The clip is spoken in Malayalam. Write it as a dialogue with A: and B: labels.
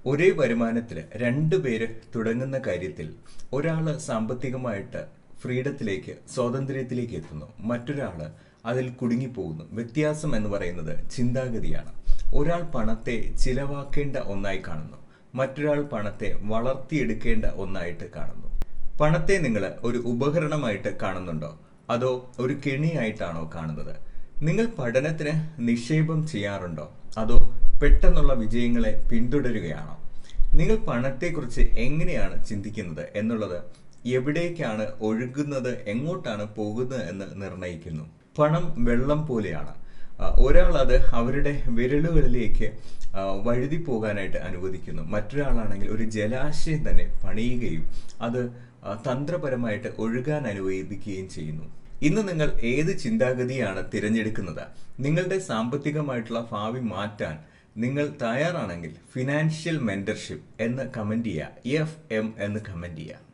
A: ഒരേ വരുമാനത്തിൽ രണ്ടുപേര് തുടങ്ങുന്ന കാര്യത്തിൽ ഒരാള് സാമ്പത്തികമായിട്ട് ഫ്രീഡത്തിലേക്ക് സ്വാതന്ത്ര്യത്തിലേക്ക് എത്തുന്നു, മറ്റൊരാള് അതിൽ കുടുങ്ങിപ്പോകുന്നു. വ്യത്യാസം എന്ന് പറയുന്നത് ചിന്താഗതിയാണ്. ഒരാൾ പണത്തെ ചിലവാക്കേണ്ട ഒന്നായി കാണുന്നു, മറ്റൊരാൾ പണത്തെ വളർത്തിയെടുക്കേണ്ട ഒന്നായിട്ട് കാണുന്നു. പണത്തെ നിങ്ങൾ ഒരു ഉപകരണമായിട്ട് കാണുന്നുണ്ടോ, അതോ ഒരു കെണിയായിട്ടാണോ കാണുന്നത്? നിങ്ങൾ പഠനത്തിന് നിക്ഷേപം ചെയ്യാറുണ്ടോ, അതോ പെട്ടെന്നുള്ള വിജയങ്ങളെ പിന്തുടരുകയാണോ? നിങ്ങൾ പണത്തെക്കുറിച്ച് എങ്ങനെയാണ് ചിന്തിക്കുന്നത് എന്നുള്ളത് എവിടേക്കാണ് ഒഴുകുന്നത്, എങ്ങോട്ടാണ് പോകുന്നത് എന്ന് നിർണ്ണയിക്കുന്നു. പണം വെള്ളം പോലെയാണ്. ഒരാൾ അത് അവരുടെ വിരലുകളിലേക്ക് വഴുതി പോകാനായിട്ട് അനുവദിക്കുന്നു, മറ്റൊരാളാണെങ്കിൽ ഒരു ജലാശയം തന്നെ പണിയുകയും അത് തന്ത്രപരമായിട്ട് ഒഴുകാൻ അനുവദിക്കുകയും ചെയ്യുന്നു. ഇന്ന് നിങ്ങൾ ഏത് ചിന്താഗതിയാണ് തിരഞ്ഞെടുക്കുന്നത്? നിങ്ങളുടെ സാമ്പത്തികമായിട്ടുള്ള ഭാവി മാറ്റാൻ നിങ്ങൾ തയ്യാറാണെങ്കിൽ ഫിനാൻഷ്യൽ മെന്റർഷിപ്പ് എന്ന് കമന്റ് ചെയ്യുക, FM എന്ന് കമന്റ് ചെയ്യുക.